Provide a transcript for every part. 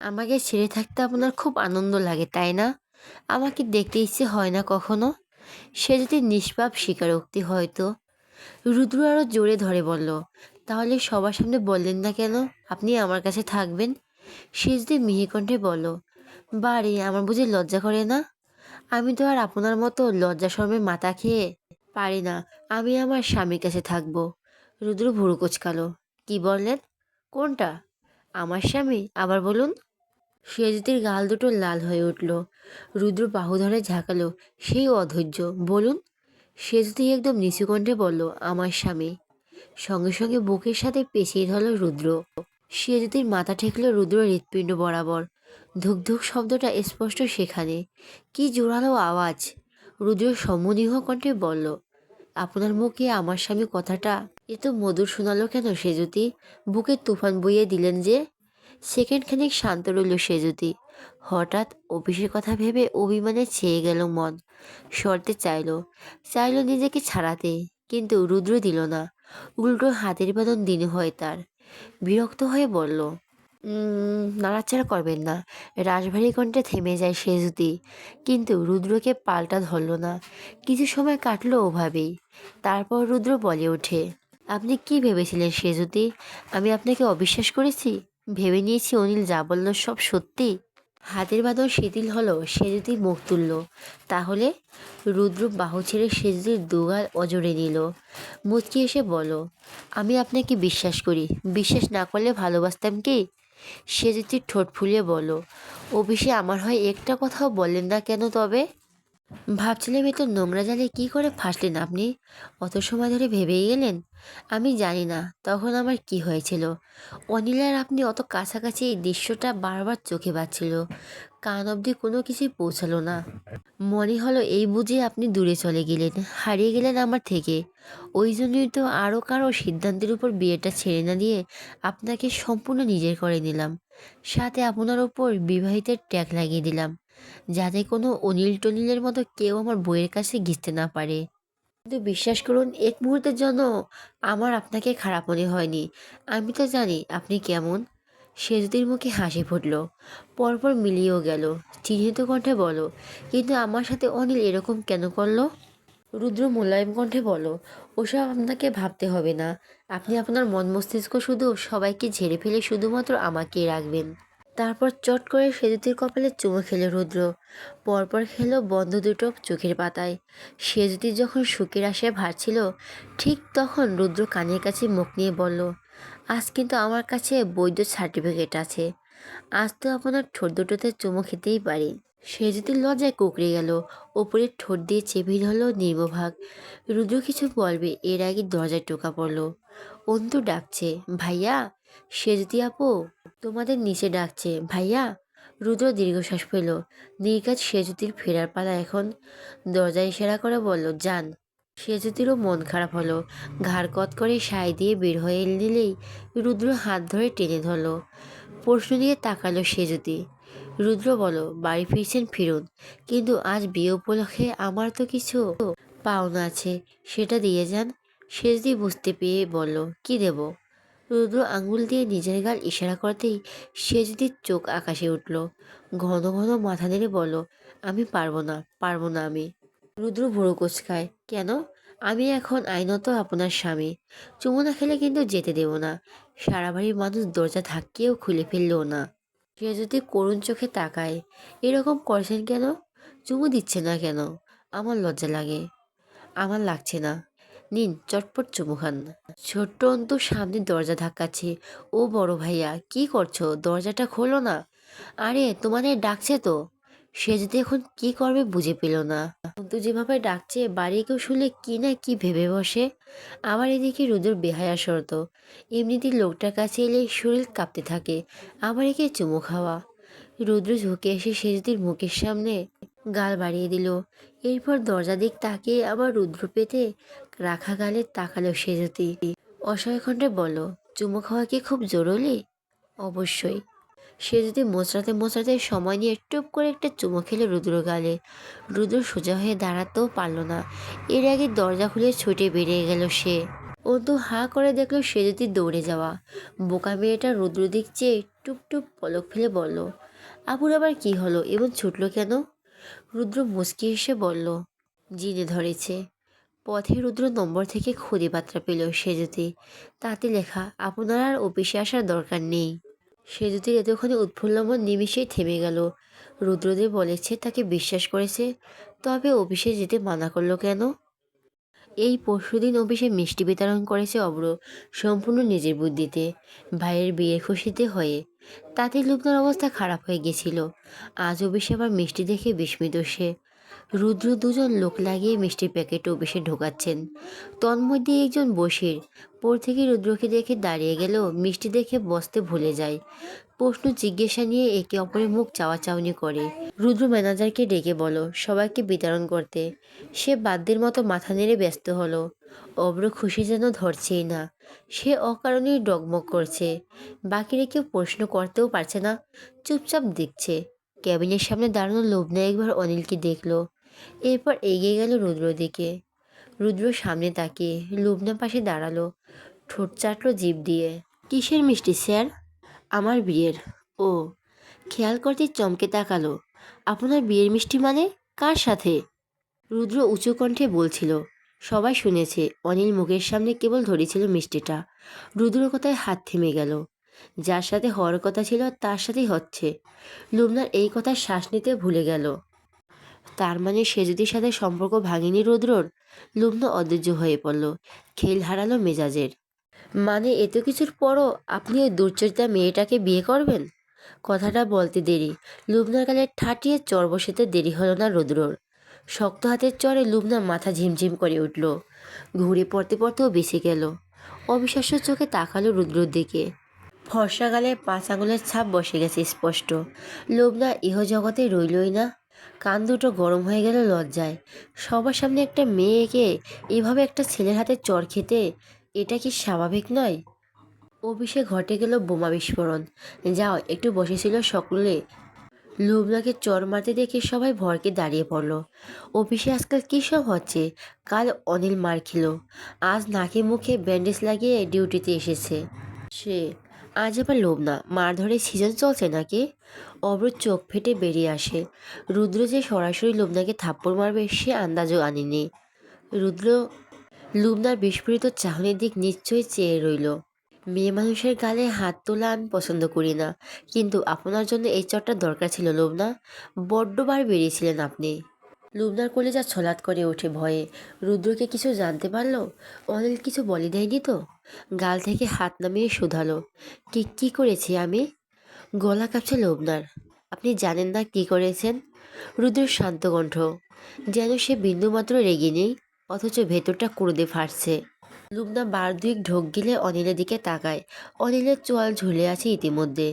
আমাকে ছেড়ে থাকতে আপনার খুব আনন্দ লাগে, তাই না? আমাকে দেখতে ইচ্ছে হয় না কখনো? সে যদি নিষ্পাপ স্বীকারোক্তি হয়তো। রুদ্র আরো জোরে ধরে বলল, তাহলে সবার সামনে বললেন না কেন আপনি আমার কাছে থাকবেন? সে যদি মিহিকণ্ঠে বলল, বারে আমার বুঝি লজ্জা করে না? আমি তো আর আপনার মতো লজ্জা শরমে মাথা খেয়ে পারি না। আমি আমার স্বামীর কাছে থাকবো। রুদ্র ভুরু কুচকালো। কি বললেন? কোনটা? আমার স্বামী? আবার বলুন। সেজদির গাল দুটো লাল হয়ে উঠল। রুদ্র বাহু ধরে ঝাঁকালো। সেই অধৈর্য। বলুন। সেজদি একদম নিচু কণ্ঠে বলল, আমার স্বামী। সঙ্গে সঙ্গে বুকের সাথে পেঁচিয়ে ধরল রুদ্র। সেজদির মাথা ঠেকল রুদ্র হৃৎপিণ্ড বরাবর। ধুক ধুক শব্দটা স্পষ্ট সেখানে। কি জোরালো আওয়াজ! রুদ্র সম্মোহনীয় কণ্ঠে বলল, আপনার মুখে আমার স্বামী কথাটা এত মধুর শোনালো কেন সেজুতি? বুকে তুফান বইয়ে দিলেন যে। সেকেন্ড খানিক শান্ত রইল সেজুতি। হঠাৎ অফিসের কথা ভেবে অভিমানে ছেয়ে গেল মন। সরতে চাইল নিজেকে ছাড়াতে, কিন্তু রুদ্র দিল না। উল্টো হাতের বাঁধন দিন হয় তার। বিরক্ত হয়ে বলল, নাড়াচাড়া করবেন না। রাশভারী কণ্ঠে থেমে যায় সেজুতি, কিন্তু রুদ্রকে পাল্টা ধরল না। কিছু সময় কাটলো ওভাবেই। তারপর রুদ্র বলে ওঠে, আপনি কি ভেবেছিলেন সেজুতি? আমি আপনাকে অবিশ্বাস করেছি? ভেবে নিয়েছি অনিল যা বলল সব সত্যি? হাতের বাঁধন শিথিল হলো। সেজুতি মুখ তুলল। তাহলে? রুদ্র বাহু ছেড়ে সেজুতির দুগাল অজড়ে নিল। মুচকি এসে বলো, আমি আপনাকে বিশ্বাস করি। বিশ্বাস না করলে ভালোবাসতাম কি? সেজুতির ঠোঁট ফুলিয়ে বলো, অফিসে আমার হয় একটা কথাও বললেন না কেন তবে? ভাবছিলাম এ তো নোংরা জালে কি করে ফাঁসলেন আপনি? অত সময় ধরে ভেবেই গেলেন? আমি জানি না তখন আমার কি হয়েছিল। অনিল আর আপনি অত কাছাকাছি, এই দৃশ্যটা বারবার চোখে বাজছিল। কান অবধি কোনো কিছুই পৌঁছালো না। মনে হলো এই বুঝে আপনি দূরে চলে গেলেন, হারিয়ে গেলেন আমার থেকে। ওই জন্যই তো আরও কারো সিদ্ধান্তের উপর বিয়েটা ছেড়ে না দিয়ে আপনাকে সম্পূর্ণ নিজের করে নিলাম। সাথে আপনার ওপর বিবাহিতের ট্যাগ লাগিয়ে দিলাম, যাতে কোনো অনিল টনিলের মতো কেউ আমার বইয়ের কাছে ঘিসতে না পারে। কিন্তু বিশ্বাস করুন, এক মুহূর্তের জন্য আমার আপনাকে খারাপ মনে হয়নি। আমি তো জানি আপনি কেমন। সেজদির মুখে হাসি ফুটল, পরপর মিলিয়েও গেল। চিহ্নিত কণ্ঠে বলো, কিন্তু আমার সাথে অনিল এরকম কেন করলো? রুদ্র মোলায়েম কণ্ঠে বলো, ওসব আপনাকে ভাবতে হবে না। আপনি আপনার মন মস্তিষ্ক শুধু সবাইকে ঝেড়ে ফেলে শুধুমাত্র আমাকেই রাখবেন। তারপর চট করে সেজুতির কপালে চুমু খেলো রুদ্র। পরপর খেলো বন্ধ দুটো চোখের পাতায়। সেজুতি যখন সুখের আশায় ভাসছিল, ঠিক তখন রুদ্র কানের কাছে মুখ নিয়ে বলল, আজ কিন্তু আমার কাছে বৈধ সার্টিফিকেট আছে। আজ তো আপনার ঠোঁট দুটোতে চুমু খেতেই পারি। সেজুতির লজ্জায় কুঁকড়ে গেল। ওপরের ঠোঁট দিয়ে চেপে ধরল নির্মভাগ। রুদ্র কিছু বলবে এর আগে দরজায় টোকা পড়ল। অন্তু ডাকছে, ভাইয়া। সেজুতি আপু, তোমাদের নিচে ডাকছে ভাইয়া। রুদ্র দীর্ঘশ্বাস পেল। নির্ঘাত সেজুতির ফেরার পালা এখন। দরজা ইশারা করে বলল, যান। সেজুতিরও মন খারাপ হলো। ঘাড় কত করে সায় দিয়ে বের হয়ে নিলেই রুদ্র হাত ধরে টেনে ধরল। প্রশ্ন দিয়ে তাকালো সেজুতি। রুদ্র বলো, বাড়ি ফিরছেন ফিরুন, কিন্তু আজ বিয়ে উপলক্ষে আমার তো কিছু পাওনা আছে, সেটা দিয়ে যান। সেজদি বুঝতে পেয়ে বলল, কি দেব? রুদ্র আঙুল দিয়ে নিজের গাল ইশারা করতেই সেজদির চোখ আকাশে উঠল। ঘন ঘন মাথা নেড়ে বলল, আমি পারবো না আমি। রুদ্র ভুরু কুচকায়, কেন? আমি এখন আইনত আপনার স্বামী। চুমু না খেলে কিন্তু যেতে দেব না। সারা বাড়ির মানুষ দরজা ধাক্কিয়েও খুলে ফেললেও না। সে যদি করুণ চোখে তাকায়, এরকম করছেন কেন? চুমু দিচ্ছে না কেন? আমার লজ্জা লাগে। আমার লাগছে না। নিন চটপট চুমু খান। ছোট্ট অন্তু সামনে দরজা ধাক্কাচ্ছে। ও বড় ভাইয়া, কি করছো? দরজাটা খোলো না। আরে তোমাদের ডাকছে তো। সে যদি এখন কি করবে বুঝে পেল না। অন্তু যেভাবে ডাকছে বাড়ি কেউ শুনলে কি না কি ভেবে বসে। আবার এদিকে রুদ্র বেহায়া শর্ত। এমনিতেই লোকটার কাছে এলে শরীর কাঁপতে থাকে, আবার একে চুমু খাওয়া। রুদ্র ঝুঁকে এসে সেজদির মুখের সামনে গাল বাড়িয়ে দিল। এরপর দরজা দিক তাকিয়ে আবার রুদ্র পেতে রাখা গালে তাকালো সেজতি। অসহায় কণ্ঠে বলল, চুমু খাওয়া কি খুব জরুরি? অবশ্যই। সে যদি মোচড়াতে সময় নিয়ে টুপ করে একটা চুমু খেলো রুদ্র গালে। রুদ্র সোজা হয়ে দাঁড়াতেও পারল না। এর আগে দরজা খুলে ছুটে বেরিয়ে গেল সে। অন্তু হাঁ করে দেখলো সেজুতি দৌড়ে যাওয়া। বোকা মেয়েটা রুদ্র দিক চেয়ে টুপ টুপ পলক ফেলে বলল, আপুর আবার কি হলো, এমন ছুটলো কেন? রুদ্র মুচকি এসে বলল, জিনে ধরেছে। পথে রুদ্র নম্বর থেকে খুদে বার্তা পেল সেজুতি। তাতে লেখা, আপনার আর অফিসে আসার দরকার নেই। সেজুতির এতক্ষণে উৎফুল্ল মন নিমিষেই থেমে গেল। রুদ্রদেব বলেছে তাকে বিশ্বাস করেছে, তবে অফিসে যেতে মানা করলো কেন? এই পরশুদিন অফিসে মিষ্টি বিতরণ করেছে অব্র, সম্পূর্ণ নিজের বুদ্ধিতে, ভাইয়ের বিয়ের খুশিতে হয়ে। তাতে লুবনার অবস্থা খারাপ হয়ে গেছিল। আজ অফিসে আবার মিষ্টি দেখে বিস্মিত সে। রুদ্র দুজন লোক লাগিয়ে মিষ্টির প্যাকেট অফিসে ঢোকাচ্ছেন। তন্মধ্যে একজন বসির পর থেকে রুদ্রকে দেখে দাঁড়িয়ে গেলেও মিষ্টি দেখে বসতে ভুলে যায়। প্রশ্ন জিজ্ঞাসা নিয়ে একে অপরের মুখ চাওয়াচাওয়ি করে। রুদ্র ম্যানেজারকে ডেকে বলো সবাইকে বিতরণ করতে। সে বাদ্যের মতো মাথা নেড়ে ব্যস্ত হলো। অব্র খুশি যেন ধরছেই না, সে অকারণেই ডগমগ করছে। বাকিরা কেউ প্রশ্ন করতেও পারছে না, চুপচাপ দেখছে। ক্যাবিনের সামনে দাঁড়ানো লোভনা একবার অনিলকে দেখলো, এরপর এগিয়ে গেল রুদ্রর দিকে। রুদ্র সামনে তাকিয়ে লোভনা পাশে দাঁড়ালো, ঠোঁট চাটলো জিভ দিয়ে। কিসের মিষ্টি স্যার? আমার বিয়ের। ও, খেয়াল করতে চমকে তাকালো। আপনার বিয়ের মিষ্টি মানে? কার সাথে? রুদ্র উঁচু কণ্ঠে বলছিল। সবাই শুনেছে। অনিল মুখের সামনে কেবল ধরেছিল মিষ্টিটা। রুদ্রর কথায় হাত থেমে গেল। যার সাথে হওয়ার কথা ছিল তার সাথেই হচ্ছে। লুবনার এই কথা শ্বাস নিতে ভুলে গেল। তার মানে সেজুতির সাথে সম্পর্ক ভাঙেনি রুদ্রর? লুবনা অধৈর্য হয়ে পড়ল, খেল হারালো মেজাজের। মানে এত কিছুর পরও আপনি ওই দুশ্চরিত্রা মেয়েটাকে বিয়ে করবেন? কথাটা বলতে দেরি, লুবনার গালে ঠাটিয়ে চর বসাতে দেরি হলো না রুদ্রর। শক্ত হাতের চরে লুবনা মাথা ঝিমঝিম করে উঠল, ঘুরে পড়তে পড়তেও বেঁচে গেল। অবিশ্বাস্য চোখে তাকালো রুদ্রর দিকে। ফর্সা গালে 5 আঙুলের ছাপ বসে গেছে স্পষ্ট। লুবনা ইহজগতে রইলই না। কান দুটো গরম হয়ে গেল লজ্জায়। সবার সামনে একটা মেয়েকে এভাবে একটা ছেলের হাতে চর খেতে, এটা কি স্বাভাবিক নয়? অফিসে ঘটে গেল বোমা বিস্ফোরণ। যাও একটু বসেছিল সকলে। লুবনাকে চর মারতে দেখে সবাই ভরকে দাঁড়িয়ে পড়ল। অফিসে আজকাল কী সব হচ্ছে? কাল অনিল মার খেল, আজ নাকে মুখে ব্যান্ডেজ লাগিয়ে ডিউটিতে এসেছে সে। আজ আবার লোবনা মারধরের সিজন চলছে নাকি? অব্র চোখ ফেটে বেরিয়ে আসে। রুদ্র যে সরাসরি লোবনাকে থাপ্পড় মারবে সে আন্দাজও আনেনি। রুদ্র লুবনার বিস্ফোরিত চাহনির দিক নিশ্চয়ই চেয়ে রইল। মেয়ে মানুষের গালে হাত তোলা আমি পছন্দ করি না, কিন্তু আপনার জন্য এই চটটা দরকার ছিল লোবনা। বড্ড বার বেরিয়েছিলেন আপনি। লুবনার কলিজা ছলাৎ করে ওঠে ভয়ে। রুদ্রকে কিছু জানতে পারলো? অনিল কিছু বলে দেয়নি তো? গাল থেকে হাত নামিয়ে শুধালো, কি করেছি আমি? গলা কাঁপছে লোবনার। আপনি জানেন না কি করেছেন? রুদ্রের শান্ত কণ্ঠ, যেন সে বিন্দুমাত্র রেগে নেই, অথচ ভেতরটা ক্রোধে ফাটছে। লুবনা বার দুই ঢোক গিলে অনিলের দিকে তাকায়। অনিলের চোয়াল ঝুলে আছে ইতিমধ্যে।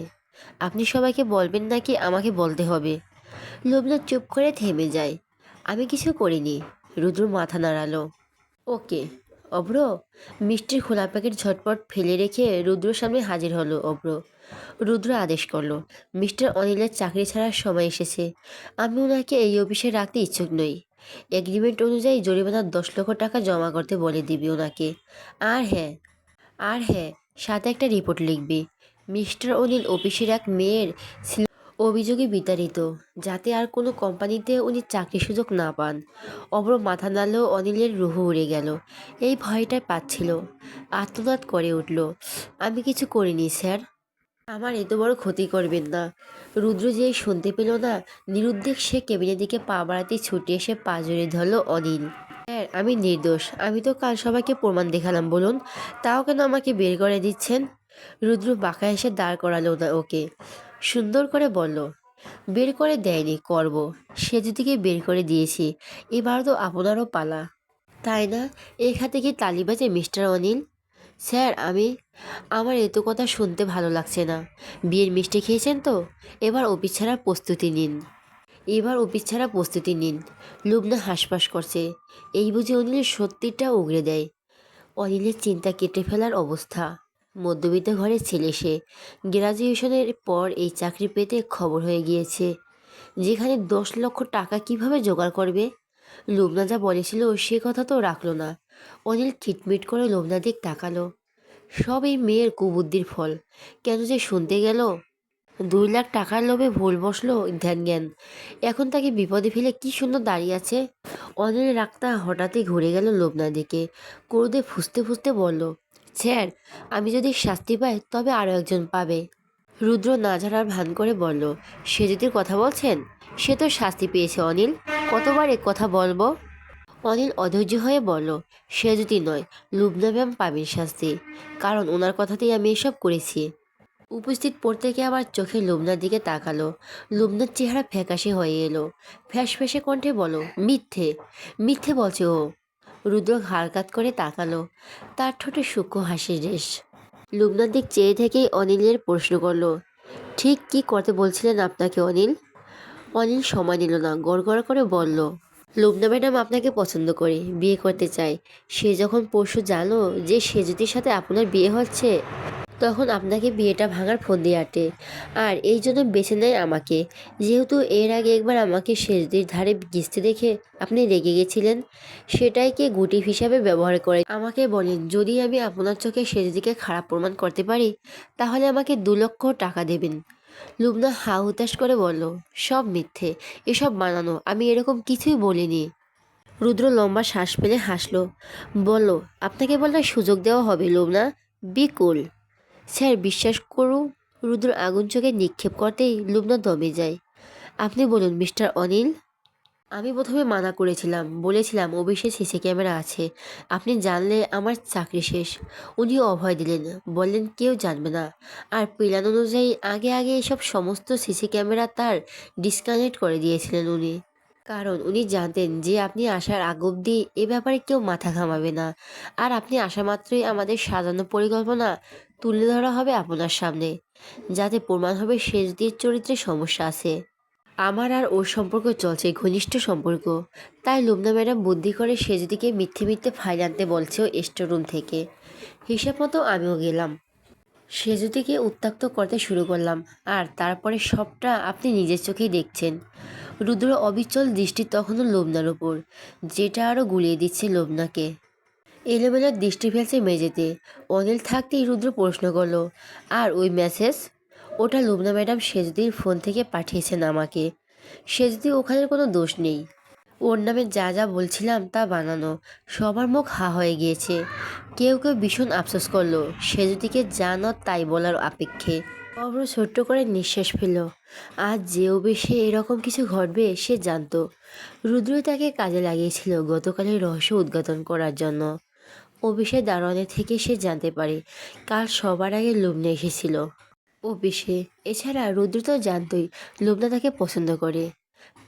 আপনি সবাইকে বলবেন নাকি আমাকে বলতে হবে? লুবনা চুপ করে থেমে যায়। আমি কিছু করিনি। রুদ্র মাথা নাড়ালো। ওকে। অভ্র মিষ্টির খোলা প্যাকেট ঝটপট ফেলে রেখে রুদ্রর সামনে হাজির হলো অভ্র। রুদ্র আদেশ করলো, মিস্টার অনিলের চাকরি ছাড়ার সময় এসেছে। আমি ওনাকে এই অফিসে রাখতে ইচ্ছুক নই। এগ্রিমেন্ট অনুযায়ী জরিমানা 10 লক্ষ টাকা জমা করতে বলে দিবি ওনাকে। আর হ্যাঁ, সাথে একটা রিপোর্ট লিখবি। মিস্টার অনিল অফিসের এক মেয়ের অভিযোগে বিতাড়িত, যাতে আর কোনো কোম্পানিতে উনি চাকরির সুযোগ না পান। অব্র মাথা নাড়লেও অনিলের রুহু উড়ে গেল। এই ভয়টাই পাচ্ছিল। আত্মনাদ করে উঠল, আমি কিছু করিনি স্যার। আমার এত বড় ক্ষতি করবেন না। রুদ্র যেই শুনতে পেল না, নিরুদ্বেগ সে কেবিনের দিকে পা বাড়াতেই ছুটে এসে পা জড়িয়ে ধরল অনিল। স্যার আমি নির্দোষ, আমি তো কাল সবাইকে প্রমাণ দেখালাম বলুন, তাও কেন আমাকে বের করে দিচ্ছেন? রুদ্র বাঁকা এসে দাঁড় করালো না ওকে, সুন্দর করে বলল, বের করে দেয়নি, করব। সে যদিকে বের করে দিয়েছি, এবার তো আপনারও পালা, তাই না? এই খাতে কি তালি বাজে মিস্টার অনিল? স্যার আমার এত কথা শুনতে ভালো লাগছে না। বিয়ের মিষ্টি খেয়েছেন তো, এবার অফিস ছাড়ার প্রস্তুতি নিন। লুবনা হাঁসফাঁস করছে। এই বুঝে অনিলের সত্যিটা উগড়ে দেয়। অনিলের চিন্তা কেটে ফেলার অবস্থা। মধ্যবিত্ত ঘরের ছেলে সে। গ্রাজুয়েশনের পর এই চাকরি পেতে খবর হয়ে গিয়েছে, যেখানে 10 লক্ষ টাকা কিভাবে জোগাড় করবে। লুবনা যা বলেছিল সে কথা তো রাখলো না। অনিল খিটমিট করে লোভনার দিক তাকালো। সব এই মেয়ের কুবুদ্ধির ফল। কেন যে শুনতে গেল? 2 লাখ টাকার লোভে ভুল বসলো ধ্যান জ্ঞান। এখন তাকে বিপদে ফেলে কি সুন্দর দাঁড়িয়ে আছে। অনিল রাগটা হঠাৎই ঘুরে গেল লোভনার দিকে। ক্রোধে ফুঁসতে ফুঁসতে বলল, স্যার, আমি যদি শাস্তি পাই তবে আরও একজন পাবে। রুদ্র না ঝাড়ার ভান করে বলল, সে যদি কথা বলছেন, সে তো শাস্তি পেয়েছে অনিল। কতবার এ কথা বলবো? অনিল অধৈর্য হয়ে বলল, সে যদি নয়, লুবনা ম্যাম পাবেন শাস্তি, কারণ ওনার কথাতেই আমি এসব করেছি। উপস্থিত প্রত্যেকে আবার চোখে লুবনার দিকে তাকালো। লুবনার চেহারা ফ্যাকাশে হয়ে এলো। ফ্যাঁসে কণ্ঠে বলো, মিথ্যে, মিথ্যে বলছে ও। রুদ্র ঘাড়কাত করে তাকালো। তার ঠোঁটে সূক্ষ্ম হাসির রেশ। লুবনার দিক চেয়ে থেকেই অনিলের প্রশ্ন করলো, ঠিক কি করতে বলছিলেন আপনাকে অনিল? অনিল সময় নিল না, গড়গড় করে বলল, লুবনা ম্যাডাম আপনাকে পছন্দ করে বিয়ে করতে চায়। সে যখন পরশু জানো যে সেজুতির সাথে আপনার বিয়ে হচ্ছে, তখন আপনাকে বিয়েটা ভাঙার ফন্দি আটে, আর এই জন্য বেছে নেয় আমাকে। যেহেতু এর আগে একবার আমাকে সেজদির ধারে ঘিসতে দেখে আপনি রেগে গেছিলেন, সেটাইকে গুটিভ হিসাবে ব্যবহার করে আমাকে বলেন, যদি আমি আপনার চোখে সেজদিকে খারাপ প্রমাণ করতে পারি তাহলে আমাকে 2 লক্ষ টাকা দেবেন। লুবনা হা হুতাশ করে বলল, সব মিথ্যে, এসব বানানো, আমি এরকম কিছুই বলিনি। রুদ্র লম্বা শ্বাস ফেলে হাসলো। বলল, আপনাকে বলার সুযোগ দেওয়া হবে লুবনা, বিকুল। স্যার, বিশ্বাস করুন। রুদ্র আগুন চোখে নিক্ষেপ করতেই লুবনা দমে যায়। আপনি বলুন মিস্টার অনিল। আমি প্রথমে মানা করেছিলাম, বলেছিলাম অফিসে সিসি ক্যামেরা আছে, আপনি জানলে আমার চাকরি শেষ। উনিও অভয় দিলেন, বললেন কেউ জানবে না। আর প্ল্যান অনুযায়ী আগে আগে এসব সমস্ত সিসি ক্যামেরা তার ডিসকানেক্ট করে দিয়েছিলেন উনি। কারণ উনি জানতেন যে আপনি আসার আগ অবধি এ ব্যাপারে কেউ মাথা ঘামাবে না, আর আপনি আসা মাত্রই আমাদের সাজানো পরিকল্পনা তুলে ধরা হবে আপনার সামনে, যাতে প্রমাণ হবে শেষদির চরিত্রে সমস্যা আছে। আমার আর ওর সম্পর্ক চলছে ঘনিষ্ঠ সম্পর্ক। তাই লুবনা ম্যাডাম বুদ্ধি করে সেজদিকে মিথ্যে মিথ্যে ফাইল আনতে বলছে ও স্টোর রুম থেকে। হিসাব মতো আমিও গেলাম, সেজদিকে উত্ত্যক্ত করতে শুরু করলাম, আর তারপরে সবটা আপনি নিজের চোখেই দেখছেন। রুদ্র অবিচল দৃষ্টি তখনও লোবনার ওপর, যেটা আরও গুলিয়ে দিচ্ছে লোবনাকে। এলোমেলো দৃষ্টি ফেলছে মেঝেতে। অনিল থাকতেই রুদ্র প্রশ্ন করলো, আর ওই মেসেজ? ওটা লুবনা ম্যাডাম সেজদির ফোন থেকে পাঠিয়েছেন আমাকে। সেজদি ওখানে কোনো দোষ নেই। ওর নামে যা যা বলছিলাম তা বানানো। সবার মুখ হা হয়ে গিয়েছে। কেউ কেউ ভীষণ আফসোস করলো সেজদিকে যা ন তাই বলার আপেক্ষে। অব্র ছোট্ট করে নিঃশ্বাস ফেলল। আজ যে অফিসে এরকম কিছু ঘটবে সে জানতো। রুদ্রই তাকে কাজে লাগিয়েছিল গতকালের রহস্য উদ্ঘাটন করার জন্য। অফিসে দারোয়ানের থেকে সে জানতে পারে কাল সবার আগে লুবনা এসেছিল অফিসে। এছাড়া রুদ্র তো জানতই লুবনা তাকে পছন্দ করে।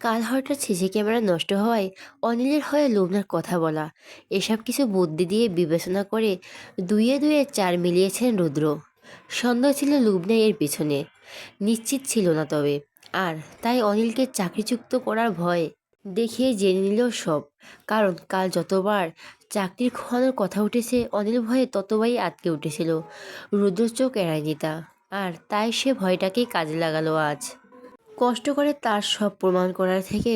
কাল হঠাৎ সিসি ক্যামেরা নষ্ট হওয়ায় অনিলের হয়ে লুবনার কথা বলা, এসব কিছু বুদ্ধি দিয়ে বিবেচনা করে দুইয়ে দুইয়ে 4 মিলিয়েছেন রুদ্র। সন্দেহ ছিল লুবনা এর পিছনে, নিশ্চিত ছিল না তবে। আর তাই অনিলকে চাকরিচ্যুত করার ভয় দেখিয়ে জেনে নিল সব। কারণ কাল যতবার চাকরির খোয়ানোর কথা উঠেছে অনিল ভয়ে ততবারই আটকে উঠেছিল। রুদ্র চোখ এড়ায়নি তা, আর তাই সে ভয়টাকেই কাজে লাগালো আজ। কষ্ট করে তার সব প্রমাণ করার থেকে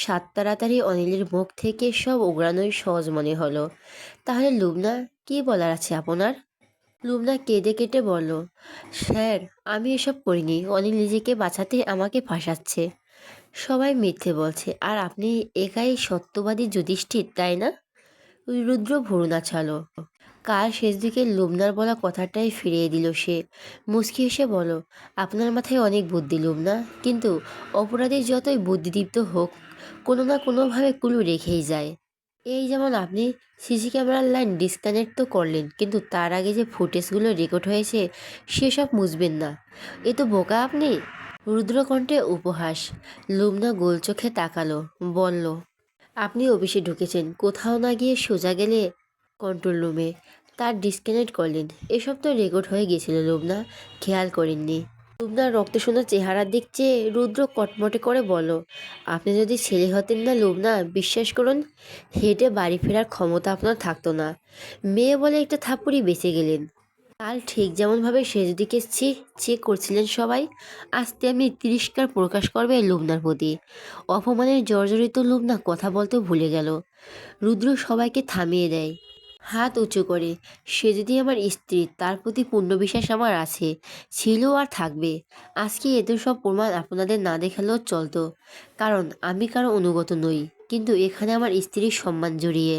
সাত তাড়াতাড়ি অনিলের মুখ থেকে সব উগড়ানোই সহজ মনে হলো। তাহলে লুবনা, কি বলার আছে আপনার? লুবনা কেঁদে কেটে বলল, স্যার, আমি এসব করিনি, অনিল নিজেকে বাঁচাতে আমাকে ফাঁসাচ্ছে। সবাই মিথ্যে বলছে, আর আপনি একাই সত্যবাদী যুধিষ্ঠির, তাই না? রুদ্র ভ্রু নাচালো। কাল শেষ দিকে লুবনার বলা কথাটাই ফিরিয়ে দিল সে। মুচকি হেসে বলো, আপনার মাথায় অনেক বুদ্ধি লুবনা, কিন্তু অপরাধী যতই বুদ্ধিদীপ্ত হোক, কোনো না কোনোভাবে কুলু রেখেই যায়। এই যেমন আপনি সিসি ক্যামেরার লাইন ডিসকানেক্ট তো করলেন, কিন্তু তার আগে যে ফুটেজগুলো রেকর্ড হয়েছে সেসব মুছবেন না। এ তো বোকা আপনি। রুদ্রকণ্ঠে উপহাস। লুবনা গোল চোখে তাকালো, বলল, আপনি অফিসে ঢুকেছেন, কোথাও না গিয়ে সোজা গেলে কন্ট্রোল রুমে, তার ডিসকানেক্ট করলেন। এসব তো রেকর্ড হয়ে গেছিল লুবনা, খেয়াল করেননি। লুবনার রক্তশূন্য চেহারার দিক চেয়ে রুদ্র কটমটে করে বলল, আপনি যদি ছেলে হতেন না লুবনা, বিশ্বাস করুন হেঁটে বাড়ি ফেরার ক্ষমতা আপনার থাকতো না। মেয়ে বলে একটা থাপ্পড়ই বেঁচে গেলেন। কাল ঠিক যেমনভাবে সেজদিকে ছি করছিলেন সবাই, আজ তেমনি তিরস্কার প্রকাশ করবে লুবনার প্রতি। অপমানের জর্জরিত লুবনা কথা বলতে ভুলে গেল। রুদ্র সবাইকে থামিয়ে দেয়। হাত উঁচু করে। সে যদি আমার স্ত্রী, তার প্রতি পূর্ণ বিশ্বাস আমার আছে, ছিল আর থাকবে। আজকে এদের সব প্রমাণ আপনাদের না দেখালেও চলতো, কারণ আমি কারো অনুগত নই। কিন্তু এখানে আমার স্ত্রীর সম্মান জড়িয়ে।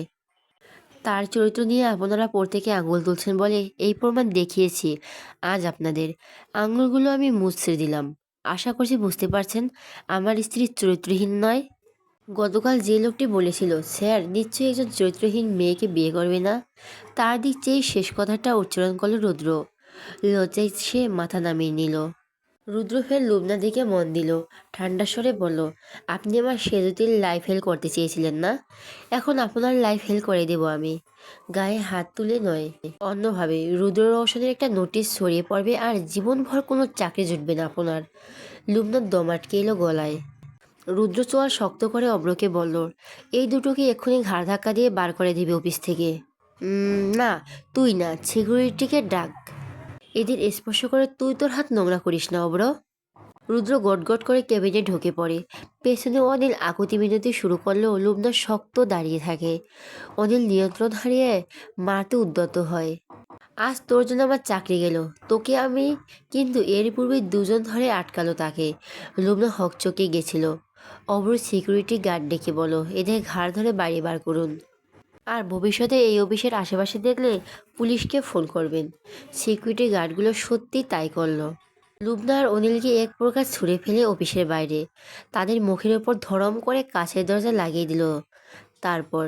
তার চরিত্র নিয়ে আপনারা প্রত্যেকে আঙুল তুলছেন বলে এই প্রমাণ দেখিয়েছি আজ আপনাদের। আঙুলগুলো আমি মুছড়ে দিলাম। আশা করছি বুঝতে পারছেন আমার স্ত্রী চরিত্রহীন নয়। গতকাল যে লোকটি বলেছিল স্যার নিশ্চয়ই একজন চরিত্রহীন মেয়েকে বিয়ে করবে না, তার দিক চেয়ে শেষ কথাটা উচ্চারণ করল রুদ্র। লজ্জায় সে মাথা নামিয়ে নিল। রুদ্র ফের লুবনা দিকে মন দিল। ঠান্ডা স্বরে বলল, আপনি আমার সেজুতির লাইফ হেল করতে চেয়েছিলেন না, এখন আপনার লাইফ হেল করে দেব আমি। গায়ে হাত তুলে নয়, অন্যভাবে। রুদ্র রওশনের একটা নোটিশ ছড়িয়ে পড়বে আর জীবনভর কোনো চাকরি জুটবে না আপনার। লুবনার দম আটকে এলো গলায়। রুদ্র চোয়াল শক্ত করে অব্রকে বলল, এই দুটোকে এক্ষুনি ঘাড় ধাক্কা দিয়ে বার করে দিবে অফিস থেকে। না, তুই না, সিকিউরিটিকে ডাক। এদের স্পর্শ করে তুই তোর হাত নোংরা করিস না অব্র। রুদ্র গটগট করে কেবিনে ঢুকে পড়ে। পেছনে অনিল আকুতি মিনতি শুরু করলেও লুবনা শক্ত দাঁড়িয়ে থাকে। অনিল নিয়ন্ত্রণ হারিয়ে মারতে উদ্যত হয়। আজ তোর জন্য আমার চাকরি গেল, তোকে আমি। কিন্তু এর পূর্বে দুজন ধরে আটকালো তাকে। লুবনা হকচকে গেছিল। অব্র সিকিউরিটি গার্ড ডেকে বলো এদের ঘাড় ধরে বাড়ি বার করুন। আর ভবিষ্যতে এই অফিসের আশেপাশে দেখলে পুলিশকে ফোন করবেন। সিকিউরিটি গার্ডগুলো সত্যি তাই করলো। লুবনা আর অনিলকে এক প্রকার ছুঁড়ে ফেলে অফিসের বাইরে। তাদের মুখের ওপর ধরম করে কাঁচের দরজা লাগিয়ে দিল। তারপর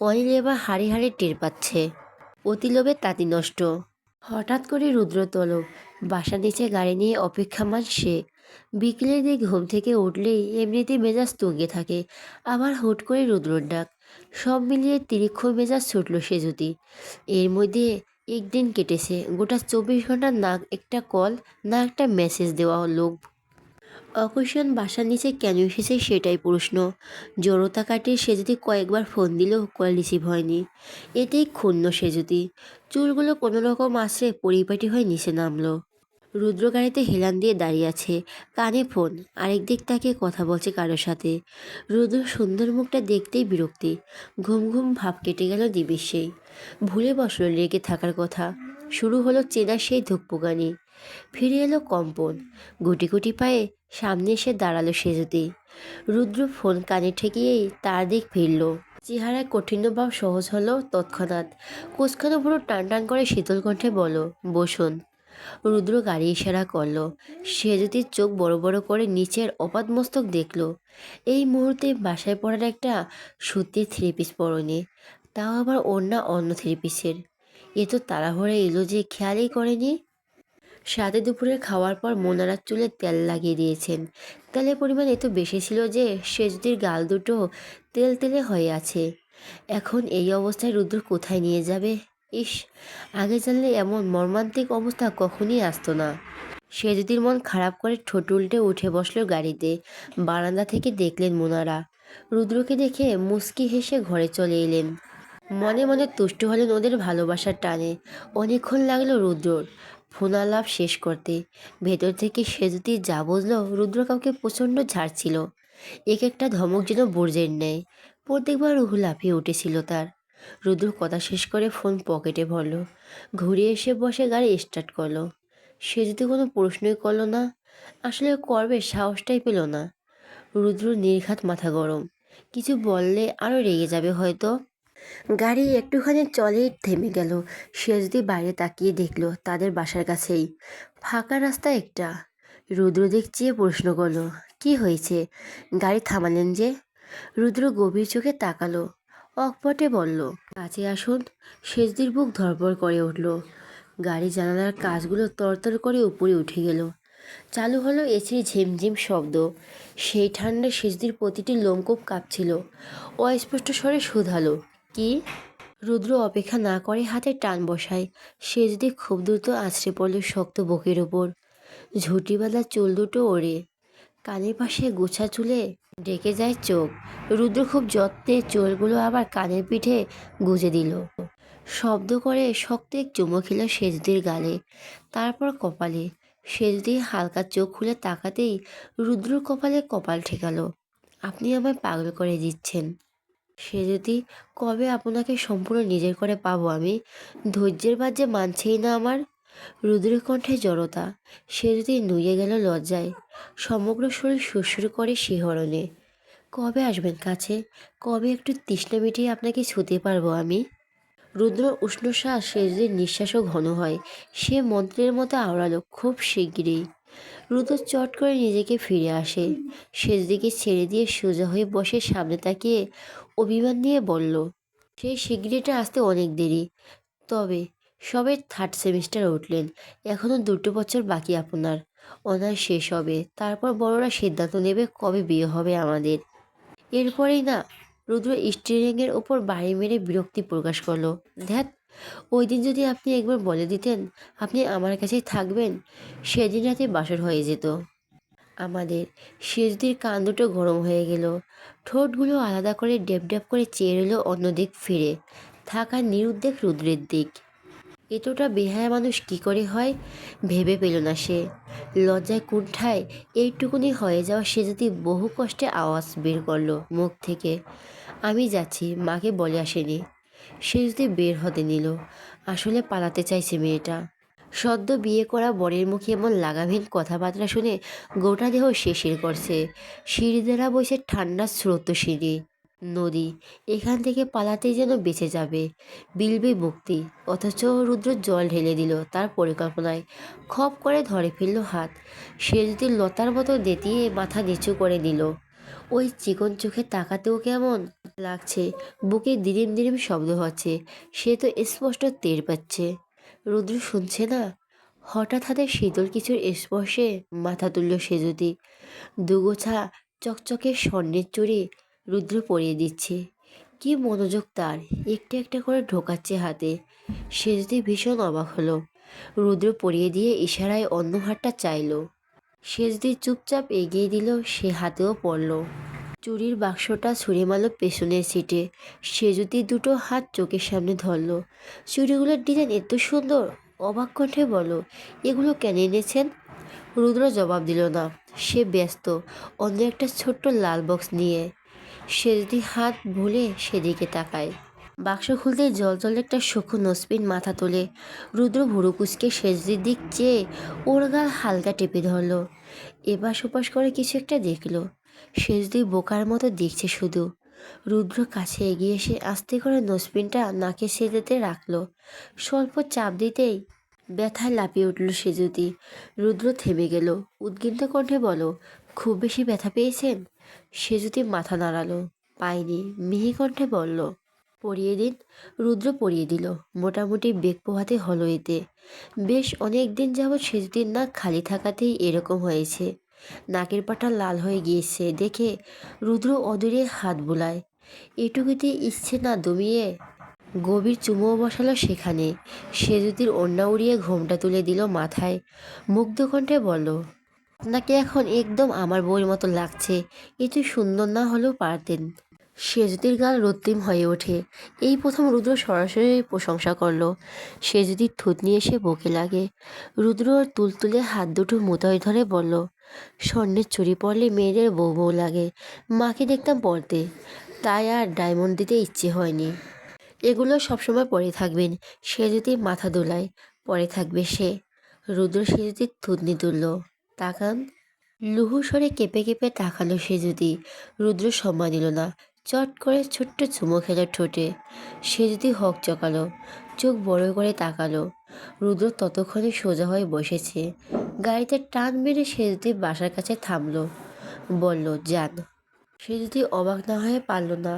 অনিল এবার হাড়ি হাড়ি টের পাচ্ছে অতি লোভে তাঁতি নষ্ট। হঠাৎ করে রুদ্র তলব। বাসার নিচে গাড়ি নিয়ে অপেক্ষামান সে। বিকেলের দিক ঘুম থেকে উঠলেই এমনিতেই মেজাজ তুঙ্গে থাকে, আবার হুট করে রুদ্রর ডাক। সব মিলিয়ে তিরিক্ষ মেজাজ ছুটল সে যদি। এর মধ্যে একদিন কেটেছে, গোটা 24 ঘন্টা না একটা কল, না একটা মেসেজ দেওয়া লোক। অকস্মাৎ বাসার নিচে কেন এসেছে সেটাই প্রশ্ন। জড়তা কাটিয়ে সে যদি কয়েকবার ফোন দিলেও কল রিসিভ হয়নি। এতেই ক্ষুণ্ণ সে যদি। চুলগুলো কোনো রকম আশ্রে পরিপাটি হয়ে নিচে নামলো। রুদ্র গাড়িতে হেলান দিয়ে দাঁড়িয়ে আছে, কানে ফোন, আরেক দিক তাকে কথা বলছে কারোর সাথে। রুদ্র সুন্দর মুখটা দেখতেই বিরক্তি। ঘুম ঘুম ভাব কেটে গেল দিবিশেই। ভুলে বসলো লেগে থাকার কথা। শুরু হলো চেনা সেই ধুকপুকানি। ফিরে এলো কম্পন। গুটি গুটি পায়ে সামনে এসে দাঁড়ালো সে যদি। রুদ্র ফোন কানে ঠেকিয়েই তার দিক ফিরল। চেহারায় কঠিন ভাব সহজ হলো তৎক্ষণাৎ। কোচখানো পুরো টান টান করে শীতল কণ্ঠে বলো, বসুন। রুদ্র গাড়ি ইশারা করলো। সে যদি চোখ বড় বড় করে নিচের অপাদ মস্তক দেখল। এই মুহূর্তে বাসায় পড়ার একটা সুতির থ্রি পিস পরনে, তাও আবার ওড়না অন্য থ্রি পিসের। এ তো তাড়াহুড়ো এলো যে খেয়ালই করেনি। সাথে দুপুরের খাওয়ার পর মোনারার চুলে তেল লাগিয়ে দিয়েছেন। তেলের পরিমাণ এত বেশি ছিল যে সেজদির গাল দুটো তেল তেলে হয়ে আছে। এখন এই অবস্থায় রুদ্র কোথায় নিয়ে যাবে? ইস, আগে জানলে এমন মর্মান্তিক অবস্থা কখনই আসতো না। সেজদির মন খারাপ করে ঠোঁট উল্টে উঠে বসলো গাড়িতে। বারান্দা থেকে দেখলেন মোনারা। রুদ্রকে দেখে মুচকি হেসে ঘরে চলে এলেন। মনে মনে তুষ্ট হলেন ওদের ভালোবাসার টানে। অনেকক্ষণ লাগলো রুদ্রর ফোনালাপ শেষ করতে। ভেতর থেকে সে যদি যা বুঝলো রুদ্র কাউকে প্রচণ্ড ঝাড়ছিল। এক একটা ধমক যেন বর্জ্যের নেয়। প্রত্যেকবার রুহু লাফিয়ে উঠেছিল তার। রুদ্র কথা শেষ করে ফোন পকেটে ভরলো। ঘুরে এসে বসে গাড়ি স্টার্ট করলো। সে যদি কোনো প্রশ্নই করলো না। আসলে করবে সাহসটাই পেল না। রুদ্র নির্ঘাত মাথা গরম। কিছু বললে আরও রেগে যাবে হয়তো। গাড়ি একটুখানি চলেই থেমে গেল। সে যদি বাইরে তাকিয়ে দেখলো তাদের বাসার কাছেই ফাঁকা রাস্তা একটা। রুদ্র দিক চেয়ে প্রশ্ন করলো, কি হয়েছে, গাড়ি থামালেন যে? রুদ্র গভীর চোখে তাকালো, অকপটে বলল, কাছে আসুন। সেজদির বুক ধড়ফড় করে উঠল। গাড়ি জানালার কাঁচগুলো তরতর করে উপরে উঠে গেল। চালু হলো এসির ঝিমঝিম শব্দ। সেই ঠান্ডা সেজদির প্রতিটি লোমকূপ কাঁপছিল। অস্পষ্ট স্বরে শুধালো, কি? রুদ্র অপেক্ষা না করে হাতে টান বসায়। সে যদি খুব দ্রুত আছড়ে পড়ল শক্ত বুকের ওপর। ঝুঁটি বাঁধা চুল দুটো ওড়ে কানের পাশে গোছা চুলে ডেকে যায় চোখ। রুদ্র খুব যত্নে চুলগুলো আবার কানের পিঠে গুজে দিল। শব্দ করে শক্ত এক চুমো খেল সেজদির গালে, তারপর কপালে। সেজদি হালকা চোখ খুলে তাকাতেই রুদ্র কপালে কপাল ঠেকালো। আপনি আমায় পাগল করে দিচ্ছেন। সে যদি কবে আপনাকে সম্পূর্ণ নিজের করে পাবো আমি? ধৈর্যের বাদ যে মানছেই না আমার। রুদ্রের কণ্ঠে জড়তা। সে যদি নুয়ে গেল লজ্জায়। সমগ্র শরীর সুরসুর করে শিহরণে। কবে আসবেন কাছে? কবে একটু তৃষ্ণা মিটিয়ে আপনাকে ছুঁতে পারবো আমি? রুদ্র উষ্ণ শ্বাস সেজদির নিঃশ্বাসও ঘন হয়। সে মন্ত্রের মতো আওড়ালো, খুব শিগগিরই। রুদ্র চট করে নিজেকে ফিরে আসে। সেজদিকে ছেড়ে দিয়ে সোজা হয়ে বসে সামনে তাকিয়ে অভিমান নিয়ে বলল, সেই শিগগিরিটা আসতে অনেক দেরি। তবে সবে থার্ড সেমিস্টার উঠলেন, এখনও 2 বছর বাকি আপনার। অনার্স শেষ হবে, তারপর বড়রা সিদ্ধান্ত নেবে কবে বিয়ে হবে আমাদের। এরপরেই না। রুদ্র স্টিয়ারিংয়ের ওপর বাড়ি মেরে বিরক্তি প্রকাশ করলো। ধ্যাত, ওই দিন যদি আপনি একবার বলে দিতেন আপনি আমার কাছেই থাকবেন, সেদিন রাতে বাসর হয়ে যেত আমাদের। সেজদির কান দুটো গরম হয়ে গেল। ঠোঁটগুলো আলাদা করে ড্যাব ড্যাব করে চেয়ে রইল অন্যদিক ফিরে থাকা নিরুদ্বেগ রুদ্রের দিক। এতটা বেহায়া মানুষ কি করে হয় ভেবে পেল না সে। লজ্জায় কুণ্ঠায় এইটুকুনি হয়ে যাওয়া সে যদি বহু কষ্টে আওয়াজ বের করলো মুখ থেকে, আমি যাচ্ছি, মাকে বলে আসেনি। সে যদি বের হতে নিল। আসলে পালাতে চাইছে মেয়েটা। সদ্য বিয়ে করা বরের মুখে এমন লাগামহীন কথাবার্তা শুনে গোটা দেহ শিরশির করছে। সিঁড়ি দ্বারা বইছে ঠান্ডা স্রোত সিঁড়ি নদী। এখান থেকে পালাতেই যেন বেঁচে যাবে, বিলবে মুক্তি। অথচ রুদ্র জল ঢেলে দিল তার পরিকল্পনায়। খপ করে ধরে ফেলল হাত। সে যদি লতার মতো দেতিয়ে মাথা নিচু করে নিল। ওই চিকন চোখে তাকাতেও কেমন লাগছে। বুকে দিরিম দিরিম শব্দ হচ্ছে। সে তো স্পষ্ট টের পাচ্ছে। রুদ্র শুনছে না। হঠাৎ হাতে শীতল কিছুর স্পর্শে মাথা তুলল সে যদি। দুগোছা চকচকে স্বর্ণের চুড়ি রুদ্র পরিয়ে দিচ্ছে। কি মনোযোগ তার! একটা একটা করে ঢোকাচ্ছে হাতে। সে যদি ভীষণ অবাক হলো। রুদ্র পরিয়ে দিয়ে ইশারায় অন্য হাতটা চাইল। সে যদি চুপচাপ এগিয়ে দিল, সে হাতেও পড়ল। চুরির বাক্সটা ছুঁড়ে মারল পেছনের সিটে। সে যদি দুটো হাত চোখের সামনে ধরল। চুড়িগুলোর ডিজাইন এত সুন্দর! অবাক কণ্ঠে বলো, এগুলো কেন এনেছেন? রুদ্র জবাব দিল না। সে ব্যস্ত অন্য একটা ছোট্ট লাল বক্স নিয়ে। সে যদি হাত ভুলে সেদিকে তাকায়। বাক্স খুলতে জল জল একটা সূক্ষ্ম নসপিন মাথা তোলে। রুদ্র ভুরু কুচকে সেজদির দিক চেয়ে ওর গাল হালকা টেপে ধরল। এপাশ ওপাশ করে কিছু একটা দেখলো। সেজদি বোকার মতো দেখছে শুধু। রুদ্র কাছে এগিয়ে এসে আস্তে করে নসপিনটা নাকে সেজেতে রাখলো। স্বল্প চাপ দিতেই ব্যথায় লাফিয়ে উঠল সেজুতি। রুদ্র থেমে গেল। উদ্বিগ্ন কণ্ঠে বলো, খুব বেশি ব্যথা পেয়েছেন? সেজুতি মাথা নাড়ালো। পায়নি, মিহি কণ্ঠে বলল, পরিয়ে দিন। রুদ্র পরিয়ে দিল। মোটামুটি বেগ পোহাতে হলো এতে। বেশ অনেক দিন যাবৎ সেজুতির নাক খালি থাকাতেই এরকম হয়েছে। নাকের পাটা লাল হয়ে গিয়েছে দেখে রুদ্র অদূরে হাত বুলায়। এটুকুতে ইচ্ছে না দমিয়ে গভীর চুমুও বসালো সেখানে। সেজুতির ওড়না উড়িয়ে ঘোমটা তুলে দিল মাথায়। মুগ্ধ কণ্ঠে বলল, আপনাকে এখন একদম আমার বউয়ের মতো লাগছে। একটু সুন্দর না হলেও পারতেন। সেজুতির গাল রক্তিম হয়ে ওঠে। এই প্রথম রুদ্র সরাসরি প্রশংসা করলো। সেজুতির থুতনি এসে বুকে লাগে। রুদ্র ওর তুলতুলে হাত দুটো মুঠোয় ধরে বলল, স্বর্ণের চুড়ি পরলে মেয়েদের বউ বউ লাগে। মাকে দেখতাম পরতে, তাই আর ডায়মন্ড দিতে ইচ্ছে হয়নি। এগুলো সবসময় পরে থাকবেন। সেজুতি মাথা দোলায়। পরে থাকবে সে। রুদ্র সেজুতির থুতনি তুলল। তাকান। লুহু স্বরে কেঁপে কেঁপে তাকালো সেজুতি। রুদ্র সম্মান দিল না। চট করে ছোট্ট চুমো খেলো ঠোঁটে। সেজুতি হক চকালো। চোখ বড় করে তাকালো। রুদ্র ততক্ষণে সোজা হয়ে বসেছে। গাড়িতে টান মেরে সেজুতি বাসার কাছে থামলো। বলল, যান। সেজুতি অবাক না হয়ে পারল না।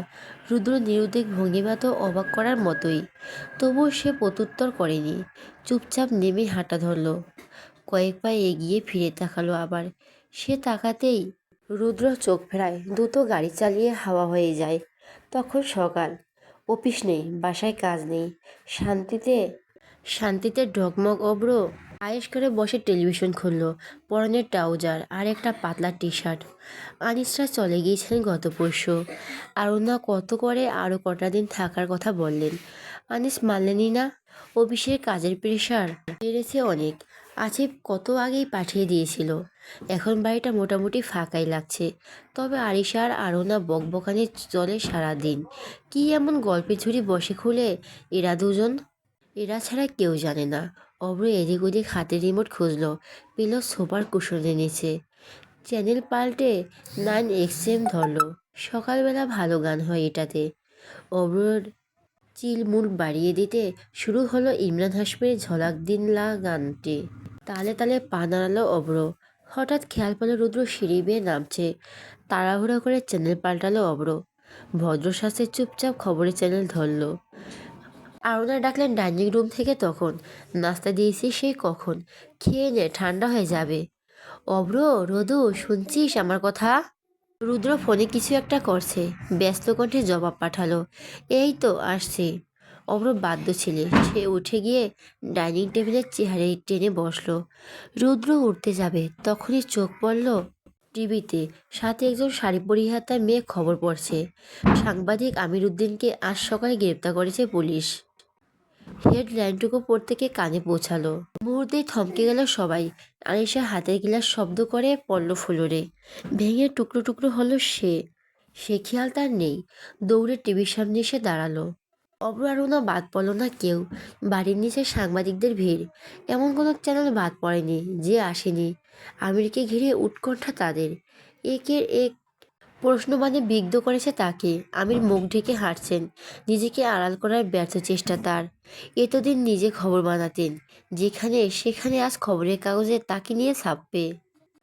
রুদ্র নিরুদ্বেগ ভঙ্গিমা তো অবাক করার মতোই। তবুও সে প্রত্যুত্তর করেনি। চুপচাপ নেমে হাঁটা ধরল। কয়েক পা এগিয়ে ফিরে তাকালো আবার। সে তাকাতেই রুদ্র চোখ ফেরায়। দ্রুত গাড়ি চালিয়ে হাওয়া হয়ে যায়। তখন সকাল। অফিস নেই, বাসায় কাজ নেই। শান্তিতে শান্তিতে ডগমগ অব্র আয়েশ করে বসে টেলিভিশন খুললো। পরনের ট্রাউজার আর একটা পাতলা টি শার্ট। আনিসরা চলে গিয়েছিলেন গত পরশু। আরুণা কত করে আরও কটা দিন থাকার কথা বললেন। আনিস মানলেনই না। অফিসের কাজের প্রেশার বেড়েছে অনেক। আসিফ কত আগেই পাঠিয়ে দিয়েছিল। এখন বাড়িটা মোটামুটি ফাঁকাই লাগছে। তবে আরিশা আর আরোনা বকবকানি চলে সারাদিন। কি এমন গল্পের ঝুড়ি বসে খুলে এরা দুজন? এরা ছাড়া কেউ জানে না। অব্র এদিক ওদিক হাতে রিমোট খুঁজলো, পেল সোফার কুশনের নিচে। চ্যানেল পাল্টে 9XM ধরলো। সকালবেলা ভালো গান হয় এটাতে। অব্রর চিল মুড বাড়িয়ে দিতে শুরু হলো ইমরান হাশমির ঝলক দিন লা গানটি। তালে তালে পা নাড়ালো অব্র। হঠাৎ খেয়াল পেল রুদ্র সিঁড়ি বেয়ে নামছে। তাড়াহুড়ো করে চ্যানেল পাল্টালো অব্র। ভদ্রশ্বাসে চুপচাপ খবরের চ্যানেল ধরলো। আরুনা ডাকলেন ডাইনিং রুম থেকে তখন। নাস্তা দিয়েছি সেই কখন, খেয়ে নে, ঠান্ডা হয়ে যাবে। অব্র, রোদু, শুনছিস আমার কথা? রুদ্র ফোনে কিছু একটা করছে। ব্যস্ত কণ্ঠে জবাব পাঠালো, এই তো আসছি। অব্র বাধ্য ছেলে, সে উঠে গিয়ে ডাইনিং টেবিলের চেয়ারে টেনে বসলো। রুদ্র উঠতে যাবে তখনই চোখ পড়ল টিভিতে। সাথে একজন শাড়ি পরিহিতা মেয়ে খবর পড়ছে। সাংবাদিক আমির উদ্দিনকে আজ সকালে গ্রেপ্তার করেছে পুলিশ। হেডলাইনটুকু পড়তে গিয়ে কানে পৌঁছালো। মুহূর্তেই থমকে গেল সবাই। আনিশা হাতের গিলাস শব্দ করে পড়ল ফ্লোরে। ভেঙে টুকরো টুকরো হলো সে। সে খেয়াল তার নেই। দৌড়ে টিভির সামনে এসে দাঁড়ালো। অব্র আরুনা বাদ পড়ল না কেউ। বাড়ির নিচে সাংবাদিকদের ভিড়। এমন কোনো চ্যানেল বাদ পড়েনি যে আসেনি। আমিরকে ঘিরে উৎকণ্ঠা তাদের। একের এক প্রশ্নবাণে বিদ্ধ করেছে তাকে। আমির মুখ ঢেকে হাঁটছেন। নিজেকে আড়াল করার ব্যর্থ চেষ্টা তার। এতদিন নিজে খবর বানাতেন, যেখানে সেখানে আজ খবরের কাগজে তাকে নিয়ে ছাপবে।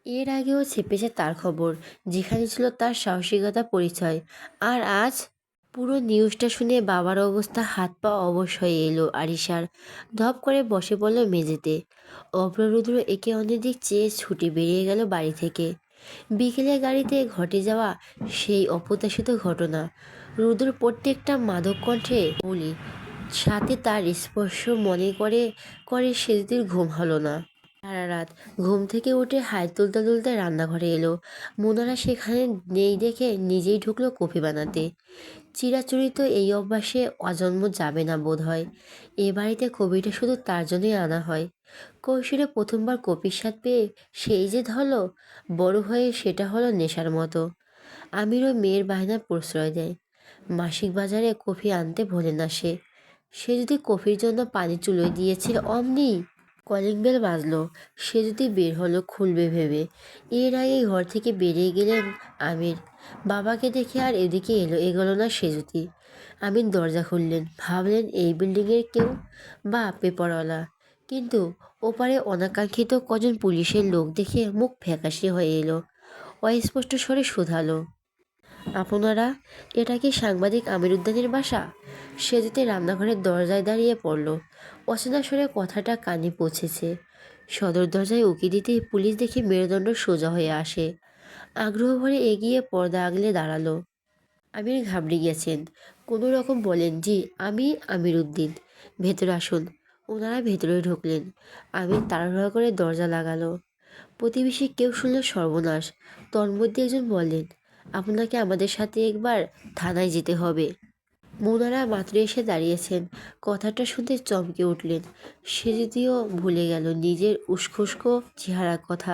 এর আগেও ছেপেছে তার খবর, যেখানে ছিল তার সাহসিকতা পরিচয়। আর আজ পুরো নিউজটা শুনে বাবার অবস্থা হাত পা অবশ হয়ে এলো আরিশার। ধপ করে বসে পড়ল মেঝেতে। অপ্ররুদ্র একে অন্যদিক চেয়ে ছুটে বেরিয়ে গেল বাড়ি থেকে। বিকেলে গাড়িতে ঘটে যাওয়া সেই অপ্রত্যাশিত ঘটনা। রুদ্র প্রত্যেকটা মাদক কণ্ঠে বলি, সাথে তার স্পর্শ মনে করে করে সেদিন ঘুম হলো না সারা রাত। ঘুম থেকে উঠে হাই তুলতে তুলতে রান্নাঘরে এলো। মোনারা সেখানে নেই দেখে নিজেই ঢুকলো কফি বানাতে। চিরাচরিত এই অভ্যাসে অজন্ম যাবে না বোধ হয়। এ বাড়িতে কফিটা শুধু তার জন্যই আনা হয়। কৈশোরে প্রথমবার কফির স্বাদ পেয়ে সেই যে ধরলো, বড় হয়ে সেটা হলো নেশার মতো। আমিরও মেয়ের বায়নার প্রশ্রয় দেয়। মাসিক বাজারে কফি আনতে ভোলে না সে। সে যদি কফির জন্য পানি চুলোয় দিয়েছে অমনি কলিং বেল বাজলো। সে যদি বের হলো খুলবে ভেবে। এর আগেই ঘর থেকে বেরিয়ে গেলেন আমির। বাবাকে দেখে আর এদিকে এগোলো না সে যদি। আমির দরজা খুললেন, ভাবলেন এই বিল্ডিংয়ের কেউ বা পেপারওয়ালা। কিন্তু ওপারে অনাকাঙ্ক্ষিত কজন পুলিশের লোক দেখে মুখ ফ্যাকাশে হয়ে এলো। অস্পষ্ট স্বরে শুধালো, আপনারা? এটা কি সাংবাদিক আমির উদ্দিনের বাসা? সে যেতে রান্নাঘরের দরজায় দাঁড়িয়ে পড়ল। অচেনা স্বরে কথাটা কানে পৌঁছেছে। সদর দরজায় উকি দিতেই পুলিশ দেখে মেরুদণ্ড সোজা হয়ে আসে। আগ্রহ ভরে এগিয়ে পর্দা আগলে দাঁড়ালো। আমির ঘাবড়ে গেছেন। কোনো রকম বলেন, জি আমি আমির উদ্দিন, ভেতরে আসুন। ওনারা ভেতরে ঢুকলেন। আমির তাড়াহুড়া করে দরজা লাগালো। প্রতিবেশী কেউ শুনল সর্বনাশ। তন্মধ্যে একজন বললেন, আপনাকে আমাদের সাথে একবার থানায় যেতে হবে। মোনারা মাত্র এসে দাঁড়িয়েছেন। কথাটা শুনতে চমকে উঠলেন। সে যদিও ভুলে গেল নিজের উস্কোস্কো চেহারার কথা,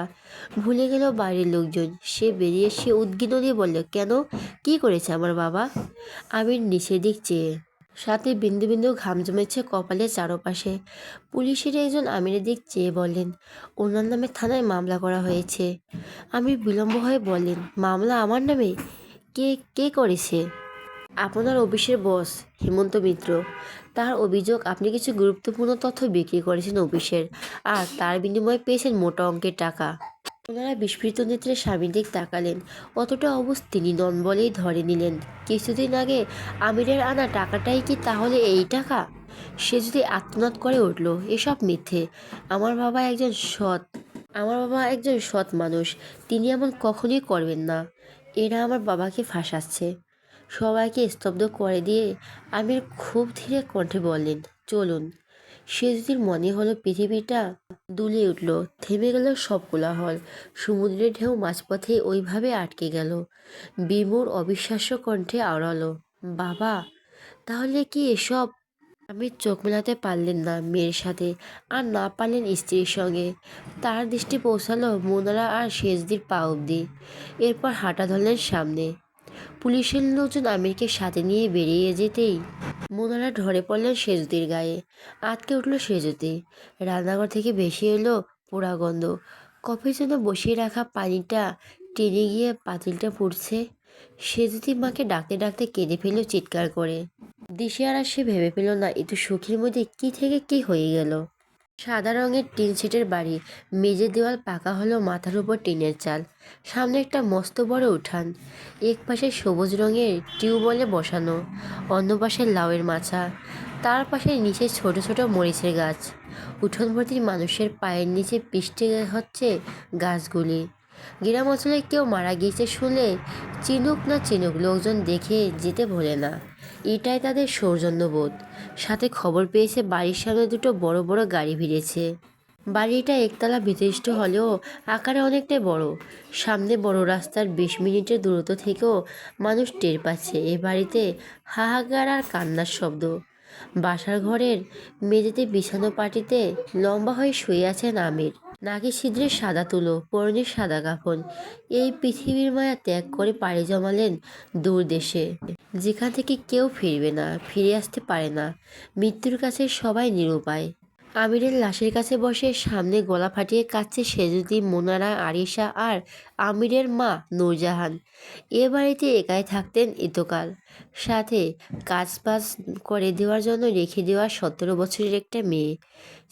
ভুলে গেল বাইরের লোকজন। সে বেরিয়ে এসে উদ্বিগ্ন দিয়ে বলল, কেন, কি করেছে আমার বাবা? আমির নিচের দিক চেয়ে, সাথে বিন্দু বিন্দু ঘাম জমেছে কপালের চারপাশে। পুলিশের একজন আমিরের দিক চেয়ে বললেন, ওনার নামে থানায় মামলা করা হয়েছে। আমির বিলম্ব হয়ে বললেন, মামলা আমার নামে? কে কে করেছে? আপনার অফিসের বস হেমন্ত মিত্র। তার অভিযোগ আপনি কিছু গুরুত্বপূর্ণ তথ্য বিক্রি করেছেন অফিসের, আর তার বিনিময়ে পেয়েছেন মোটা অঙ্কের টাকা। ওনারা বিস্ফৃত নেত্রে স্বামীর দিক তাকালেন। অতটা অবুঝ তিনি নন বলেই ধরে নিলেন, কিছুদিন আগে আমিরের আনা টাকাটাই কি তাহলে এই টাকা? সে যদি আত্মনাদ করে উঠল, এসব মিথ্যে। আমার বাবা একজন সৎ আমার বাবা একজন সৎ মানুষ, তিনি এমন কখনোই করবেন না। এরা আমার বাবাকে ফাঁসাচ্ছে। সবাইকে স্তব্ধ করে দিয়ে আমির খুব ধীরে কণ্ঠে বললেন, চলুন। সে যদি মনে হলো পৃথিবীটা দুলে উঠল, থেমে গেল সব কোলাহল। সমুদ্রের ঢেউ মাঝপথে ওইভাবে আটকে গেল। বিমূঢ় অবিশ্বাস্য কণ্ঠে আওড়ালো, বাবা, তাহলে কি এসব আমির চোখ মেলাতে পারলেন না মেয়ের সাথে, আর না পারলেন স্ত্রীর সঙ্গে। তার দৃষ্টি পৌঁছালো মোনারা আর শেষদির পা অবধি। এরপর হাঁটা ধরলেন সামনে। পুলিশের লোকজন আমিরকে সাথে নিয়ে বেরিয়ে যেতেই মোনারা ঢলে পড়লেন সেজুতির গায়ে। আটকে উঠল সেজুতি। রান্নাঘর থেকে ভেসে এলো পোড়া গন্ধ। কফির জন্য বসিয়ে রাখা পানিটা টেনে গিয়ে পাতিলটা ফুটছে। সেজুতি মাকে ডাকতে ডাকতে কেঁদে ফেলল চিৎকার করে। দিশেহারা সে ভেবে পেল না একটু সুখের মধ্যে কি থেকে কি হয়ে গেল। সাদা রঙের টিন শেডের বাড়ি। মেঝের দেওয়াল পাকা হলো, মাথার উপর টিনের চাল। সামনে একটা মস্ত বড় উঠান। এক পাশে সবুজ রঙের টিউবওয়েলে বসানো, অন্য পাশে লাউয়ের মাছা, তার পাশে নিচে ছোট ছোট মরিচের গাছ। উঠোন ভর্তি মানুষের পায়ের নিচে পিষ্টে হচ্ছে গাছগুলি। গ্রাম অঞ্চলে কেউ মারা গিয়েছে শুনলে চিনুক না চিনুক লোকজন দেখে যেতে ভোলে না। এটাই তাদের সৌজন্যবোধ। সাথে খবর পেয়েছে বাড়ির সামনে দুটো বড় বড় গাড়ি ভিড়েছে। বাড়িটা একতলা বিশিষ্ট হলেও আকারে অনেকটাই বড়। সামনে বড় রাস্তার 20 মিনিটের দূরত্ব থেকেও মানুষ টের পাচ্ছে এ বাড়িতে হাহাকার আর কান্নার শব্দ। বাসার ঘরের মেঝেতে বিছানো পাটিতে লম্বা হয়ে শুয়ে আছেন আমির। নাকি ছিদ্রে সাদা তুলো, পরনে সাদা কাফন। এই পৃথিবীর মায়া ত্যাগ করে পাড়ি জমালেন দূর দেশে, যেখান থেকে কেউ ফিরবে না, ফিরে আসতে পারে না। মৃত্যুর কাছে সবাই নিরুপায়। আমিরের লাশের কাছে বসে সামনে গলা ফাটিয়ে কাঁদছে সেজুদি, মোনারা, আরিশা আর আমিরের মা নূরজাহান। এ বাড়িতে একাই থাকতেন এতকাল। সাথে কাজ বাজ করে দেওয়ার জন্য রেখে দেওয়া 17 বছরের একটা মেয়ে।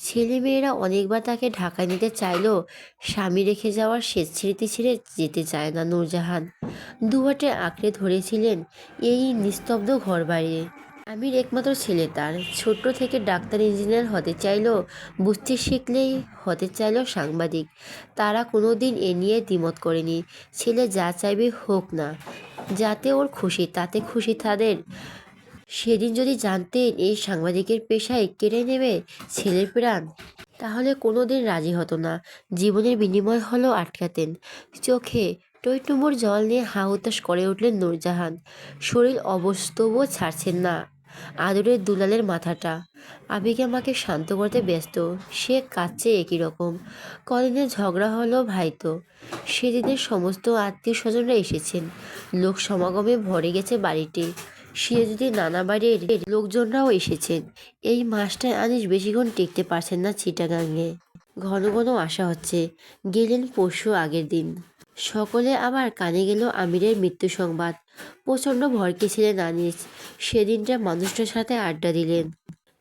ছেলেমেয়েরা অনেকবার তাকে ঢাকা নিতে চাইলেও স্বামী রেখে যাওয়ার শেষ স্মৃতি ছেড়ে যেতে চায় না নূরজাহান। দুহাটে আঁকড়ে ধরেছিলেন এই নিস্তব্ধ ঘর বাড়ি। আমির একমাত্র ছেলে তার। ছোট্ট থেকে ডাক্তার ইঞ্জিনিয়ার হতে চাইলো, বুঝতে শিখলেই হতে চাইলো সাংবাদিক। তারা কোনো দিন এ নিয়ে দ্বিমত করেনি। ছেলে যা চাইবে হোক না, যাতে ওর খুশি তাতে খুশি তাদের। সেদিন যদি জানতেন এই সাংবাদিকের পেশায় কেড়ে নেবে ছেলের প্রাণ, তাহলে কোনো দিন রাজি হতো না। জীবনের বিনিময় হলেও আটকাতেন। চোখে টইটুম্বুর জল নিয়ে হা হুতাশ করে উঠলেন নূরজাহান। শরীর অবশ তবুও ছাড়ছেন না আদরের দুলালের মাথাটা। আবেগে আমাকে শান্ত করতে ব্যস্ত। সে কাঁদছে একই রকম। কদিনের ঝগড়া হলো ভাই তো। সেদিনের সমস্ত আত্মীয় স্বজনরা এসেছেন। লোক সমাগমে ভরে গেছে বাড়িটি। সে যদি নানা বাড়ির লোকজনরাও এসেছেন। এই মাসটায় আনিস বেশিক্ষণ টিকতে পারছেন না চিটাগাঙে। ঘন ঘন আসা হচ্ছে। গেলেন পরশু আগের দিন। সকলে আবার কানে গেল আমিরের মৃত্যু সংবাদ। প্রচণ্ড ভড়কেছিলেন আনিস। সেদিনটা মানুষটার সাথে আড্ডা দিলেন,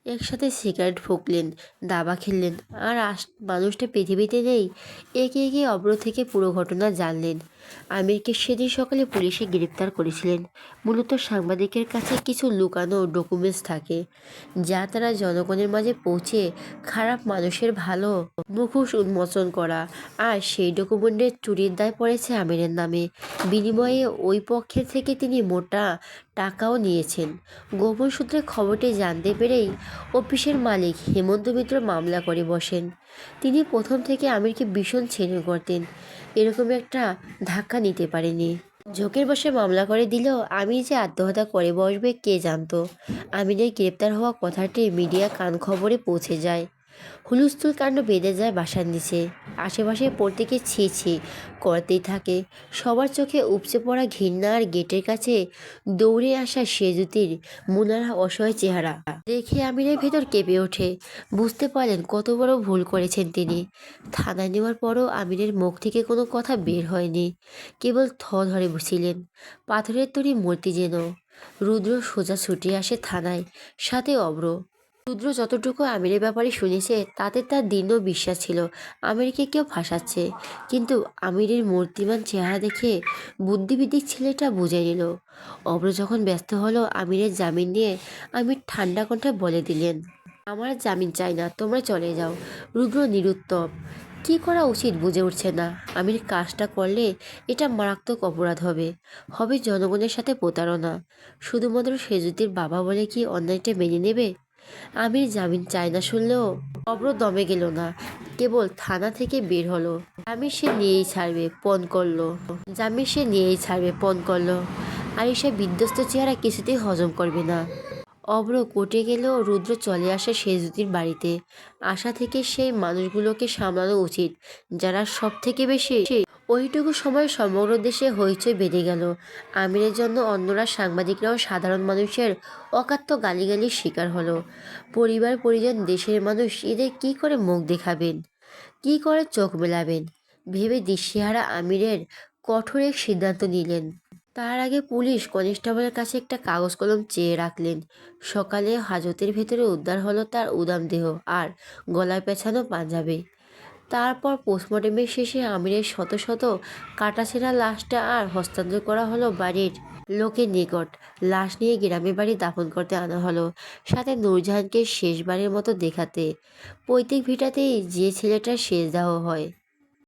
একসাথে সিগারেট ফুঁকলেন, দাবা খেললেন, আর মানুষটা পৃথিবীতে নেই। একে একে অব্র থেকে পুরো ঘটনা জানলেন। আমিরকে সেদিন সকালে পুলিশে গ্রেপ্তার করেছিলেন। মূলত সাংবাদিকের কাছে কিছু লুকানো ডকুমেন্টস থাকে, যা তারা জনগণের মাঝে পৌঁছে খারাপ মানুষের ভালো মুখোশ উন্মোচন করা। আর সেই ডকুমেন্টের চুরির দায় পড়েছে আমিরের নামে। বিনিময়ে ওই পক্ষের থেকে তিনি মোটা টাকাও নিয়েছেন। গোপন সূত্রে খবরটি জানতে পেরেই অফিসের মালিক হেমন্ত মিত্র মামলা করে বসেন। তিনি প্রথম থেকে আমিরকে ভীষণ ছেলে করতেন। এরকম একটা ধাক্কা নিতে পারেনি। ঝোঁকের বসে মামলা করে দিলেও আমির যে আত্মহত্যা করে বসবে কে জানতো। আমিরের গ্রেপ্তার হওয়া কথাটি মিডিয়া কান খবরে পৌঁছে যায়। হুলস্থুল কাণ্ড বেঁধে যায় বাসার নিচে। আশেপাশে প্রত্যেকে ছি ছি করতেই থাকে। সবার চোখে উপচে পড়া ঘৃণা। আর গেটের কাছে দৌড়ে আসা সেজুতির মুনারা অসহায় চেহারা দেখে আমিরের ভেতর কেঁপে ওঠে। বুঝতে পারলেন কত বড় ভুল করেছেন তিনি। থানায় নেওয়ার পরও আমিরের মুখ থেকে কোনো কথা বের হয়নি। কেবল ধরে বসিলেন, পাথরের তৈরি মূর্তি যেন। রুদ্র সোজা ছুটে আসে থানায়, সাথে অব্র। রুদ্র যতটুকু আমিরের ব্যাপারে শুনেছে তাতে তার দৃঢ় বিশ্বাস ছিল আমিরকে কেউ ফাঁসাচ্ছে। কিন্তু আমিরের মূর্তিমান চেহারা দেখে বুদ্ধিবৃদ্ধিক ছেলেটা বুঝে নিল। অব্র যখন ব্যস্ত হলো আমিরের জামিন নিয়ে, আমির ঠান্ডা কণ্ঠে বলে দিলেন, আমার জামিন চাই না, তোমরা চলে যাও। রুদ্র নিরুত্তর। কি করা উচিত বুঝে উঠছে না। আমির কাজটা করলে এটা মারাত্মক অপরাধ হবে, হবে জনগণের সাথে প্রতারণা। শুধুমাত্র সেজুতির বাবা বলে কি অন্যায়টা মেনে নেবে? আমির জামিন চায় না শুনলেও অব্র দমে গেল না। কেবল থানা থেকে বের হলো। জামিন সে নিয়েই ছাড়বে পণ করলো। জামিন সে নিয়েই ছাড়বে পণ করলো। আরিশা বিধ্বস্ত চেহারা কিছুতেই হজম করবে না। অব্র কোর্টে গেলেও রুদ্র চলে আসে সেজুতির বাড়িতে। আশা থেকে সেই মানুষগুলোকে সামলানো উচিত যারা সব থেকে বেশি। ওইটুকু সময় সমগ্র দেশে হইচই বেঁধে গেল। আমিরের জন্য অন্যরা, সাংবাদিকরাও সাধারণ মানুষের অকাথ্য গালিগালির শিকার হলো। পরিবার পরিজন, দেশের মানুষ এদের কি করে মুখ দেখাবেন, কি করে চোখ মেলাবেন ভেবে দিশেহারা আমিরের কঠোর এক সিদ্ধান্ত নিলেন। তার আগে পুলিশ কনস্টেবলের কাছে একটা কাগজ কলম চেয়ে রাখলেন। সকালে হাজতের ভেতরে উদ্ধার হলো তার উদাম দেহ আর গলায় পেঁচানো পাঞ্জাবি। তারপর পোস্টমর্টমের শেষে আমিরের শত শত কাটাছেঁড়া লাশটা আর হস্তান্তর করা হলো বাড়ির লোকের নিকট। লাশ নিয়ে গ্রামের বাড়ি দাফন করতে আনা হলো, সাথে নূরজাহানকে শেষবারের মতো দেখাতে। পৈতৃক ভিটাতেই যে ছেলেটার শেষ দাহ হয়।